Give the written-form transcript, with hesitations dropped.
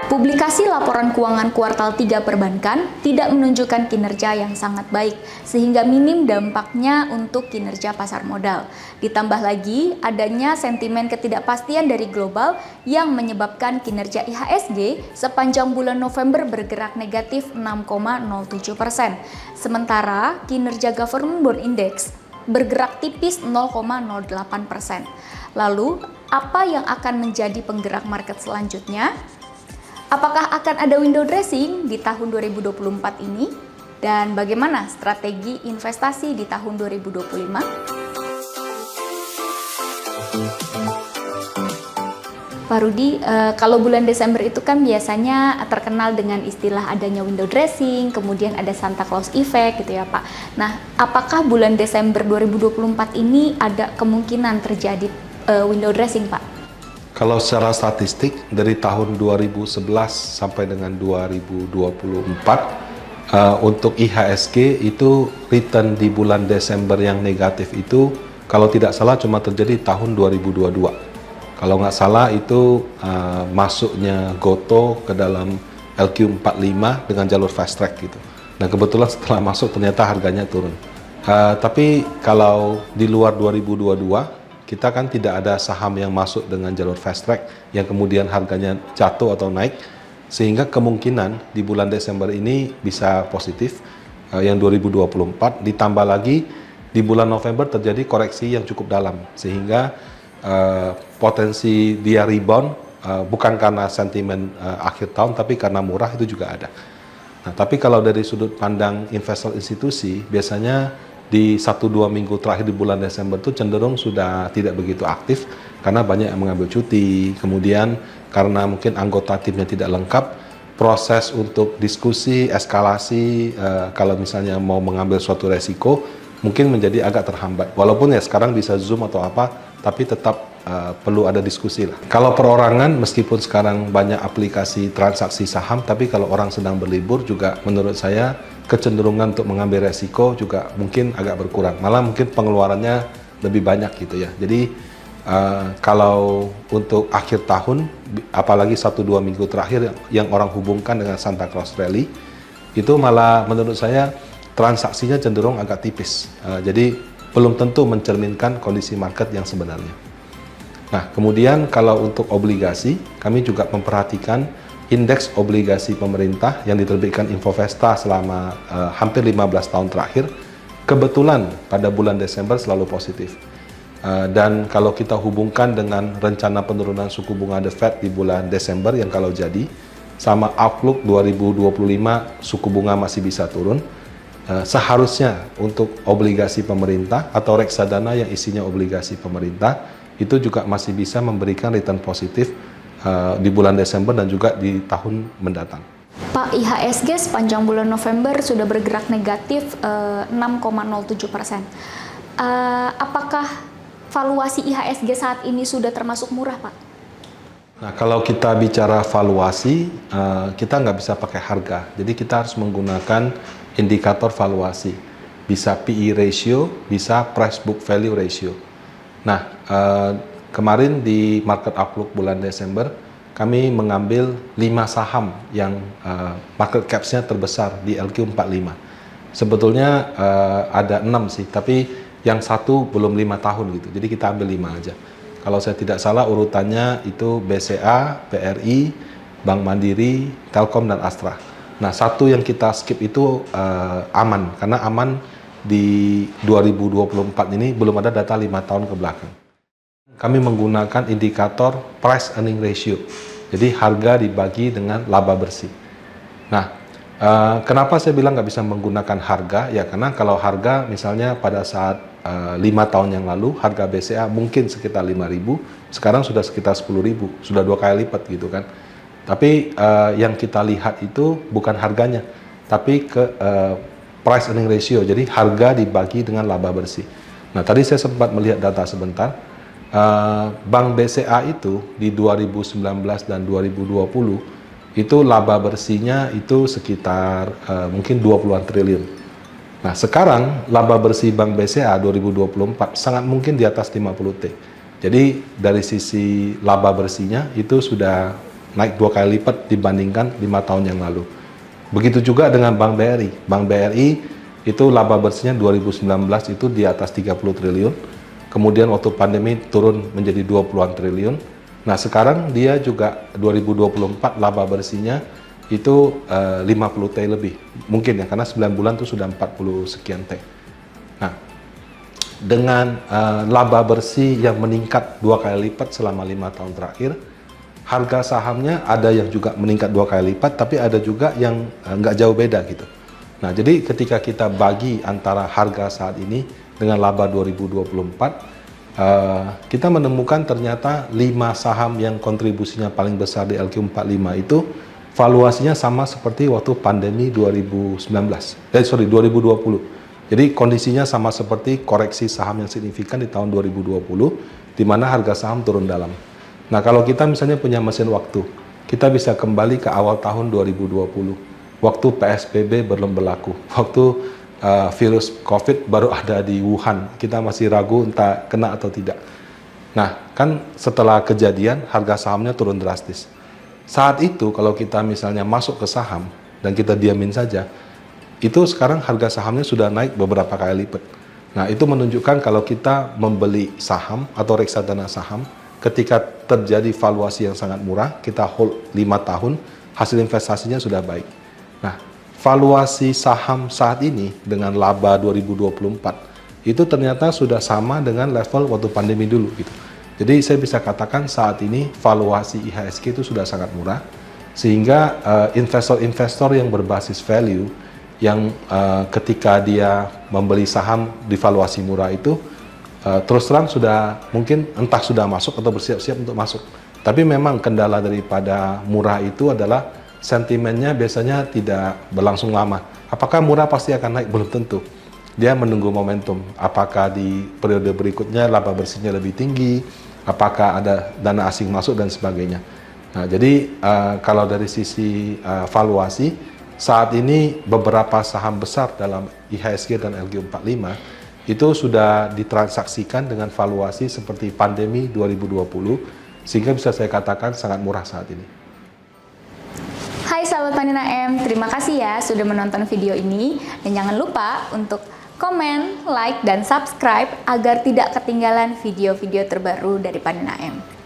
Publikasi laporan keuangan kuartal 3 perbankan tidak menunjukkan kinerja yang sangat baik, sehingga minim dampaknya untuk kinerja pasar modal. Ditambah lagi, adanya sentimen ketidakpastian dari global yang menyebabkan kinerja IHSG sepanjang bulan November bergerak negatif 6,07%. Sementara kinerja Government Bond Index bergerak tipis 0,08%. Lalu, apa yang akan menjadi penggerak market selanjutnya? Apakah akan ada window dressing di tahun 2024 ini? Dan bagaimana strategi investasi di tahun 2025? Pak Rudi, kalau bulan Desember itu kan biasanya terkenal dengan istilah adanya window dressing, kemudian ada Santa Claus effect gitu ya Pak. Nah, apakah bulan Desember 2024 ini ada kemungkinan terjadi window dressing Pak? Kalau secara statistik dari tahun 2011 sampai dengan 2024 untuk IHSG itu return di bulan Desember yang negatif itu kalau tidak salah cuma terjadi tahun 2022. Kalau nggak salah itu masuknya Gotoh ke dalam LQ45 dengan jalur fast track gitu. Nah kebetulan setelah masuk ternyata harganya turun. Tapi kalau di luar 2022 kita kan tidak ada saham yang masuk dengan jalur fast track yang kemudian harganya jatuh atau naik, sehingga kemungkinan di bulan Desember ini bisa positif yang 2024, ditambah lagi di bulan November terjadi koreksi yang cukup dalam, sehingga potensi dia rebound bukan karena sentimen akhir tahun tapi karena murah itu juga ada. Nah, tapi kalau dari sudut pandang investor institusi biasanya di 1-2 minggu terakhir di bulan Desember itu cenderung sudah tidak begitu aktif karena banyak yang mengambil cuti, kemudian karena mungkin anggota timnya tidak lengkap, proses untuk diskusi, eskalasi, kalau misalnya mau mengambil suatu resiko mungkin menjadi agak terhambat. Walaupun ya sekarang bisa Zoom atau apa, tapi tetap perlu ada diskusi lah. Kalau perorangan, meskipun sekarang banyak aplikasi transaksi saham, tapi kalau orang sedang berlibur juga menurut saya kecenderungan untuk mengambil resiko juga mungkin agak berkurang. Malah mungkin pengeluarannya lebih banyak gitu ya. Jadi kalau untuk akhir tahun, apalagi 1-2 minggu terakhir yang orang hubungkan dengan Santa Claus Rally, itu malah menurut saya transaksinya cenderung agak tipis. Jadi belum tentu mencerminkan kondisi market yang sebenarnya. Nah, kemudian kalau untuk obligasi, kami juga memperhatikan indeks obligasi pemerintah yang diterbitkan Infovesta selama hampir 15 tahun terakhir, kebetulan pada bulan Desember selalu positif. Dan kalau kita hubungkan dengan rencana penurunan suku bunga The Fed di bulan Desember yang kalau jadi, sama outlook 2025 suku bunga masih bisa turun, seharusnya untuk obligasi pemerintah atau reksadana yang isinya obligasi pemerintah itu juga masih bisa memberikan return positif di bulan Desember dan juga di tahun mendatang. Pak, IHSG sepanjang bulan November sudah bergerak negatif 6,07%. Apakah valuasi IHSG saat ini sudah termasuk murah, Pak? Nah, kalau kita bicara valuasi, kita nggak bisa pakai harga. Jadi kita harus menggunakan indikator valuasi. Bisa PE ratio, bisa price book value ratio. Nah, kemarin di market outlook bulan Desember, kami mengambil 5 saham yang market caps-nya terbesar di LQ45. Sebetulnya ada 6 sih, tapi yang satu belum 5 tahun gitu. Jadi kita ambil 5 aja. Kalau saya tidak salah urutannya itu BCA, BRI, Bank Mandiri, Telkom, dan Astra. Nah, satu yang kita skip itu Aman, karena Aman di 2024 ini belum ada data 5 tahun ke belakang. Kami menggunakan indikator price earning ratio, jadi harga dibagi dengan laba bersih. Nah, kenapa saya bilang nggak bisa menggunakan harga? Ya karena kalau harga misalnya pada saat 5 tahun yang lalu harga BCA mungkin sekitar 5.000, sekarang sudah sekitar 10.000, sudah 2 kali lipat gitu kan. Tapi yang kita lihat itu bukan harganya, tapi ke price earning ratio, jadi harga dibagi dengan laba bersih. Nah, tadi saya sempat melihat data sebentar. Bank BCA itu di 2019 dan 2020 itu laba bersihnya itu sekitar mungkin 20-an triliun. Nah, sekarang laba bersih Bank BCA 2024 sangat mungkin di atas 50T. Jadi dari sisi laba bersihnya itu sudah naik 2 kali lipat dibandingkan 5 tahun yang lalu. Begitu juga dengan Bank BRI. Bank BRI itu laba bersihnya 2019 itu di atas 30 triliun. Kemudian waktu pandemi turun menjadi 20-an triliun. Nah, sekarang dia juga 2024 laba bersihnya itu 50 T lebih. Mungkin ya, karena 9 bulan itu sudah 40 sekian T. Nah, dengan laba bersih yang meningkat 2 kali lipat selama 5 tahun terakhir, harga sahamnya ada yang juga meningkat 2 kali lipat, tapi ada juga yang nggak jauh beda gitu. Nah, jadi ketika kita bagi antara harga saat ini dengan laba 2024, kita menemukan ternyata 5 saham yang kontribusinya paling besar di LQ45 itu valuasinya sama seperti waktu pandemi 2020. Jadi kondisinya sama seperti koreksi saham yang signifikan di tahun 2020, di mana harga saham turun dalam. Nah, kalau kita misalnya punya mesin waktu, kita bisa kembali ke awal tahun 2020, waktu PSBB belum berlaku, waktu virus COVID baru ada di Wuhan, kita masih ragu entah kena atau tidak. Nah, kan setelah kejadian, harga sahamnya turun drastis. Saat itu kalau kita misalnya masuk ke saham dan kita diamin saja, itu sekarang harga sahamnya sudah naik beberapa kali lipat. Nah, itu menunjukkan kalau kita membeli saham atau reksadana saham, ketika terjadi valuasi yang sangat murah, kita hold 5 tahun, hasil investasinya sudah baik. Nah, valuasi saham saat ini dengan laba 2024, itu ternyata sudah sama dengan level waktu pandemi dulu gitu. Jadi saya bisa katakan saat ini valuasi IHSG itu sudah sangat murah, sehingga investor-investor yang berbasis value, yang ketika dia membeli saham di valuasi murah itu, terus terang sudah mungkin entah sudah masuk atau bersiap-siap untuk masuk. Tapi memang kendala daripada murah itu adalah sentimennya biasanya tidak berlangsung lama. Apakah murah pasti akan naik? Belum tentu. Dia menunggu momentum. Apakah di periode berikutnya laba bersihnya lebih tinggi? Apakah ada dana asing masuk dan sebagainya. Nah, jadi kalau dari sisi valuasi, saat ini beberapa saham besar dalam IHSG dan LQ45 itu sudah ditransaksikan dengan valuasi seperti pandemi 2020, sehingga bisa saya katakan sangat murah saat ini. Hai sahabat Panina M, terima kasih ya sudah menonton video ini. Dan jangan lupa untuk komen, like, dan subscribe agar tidak ketinggalan video-video terbaru dari Panina M.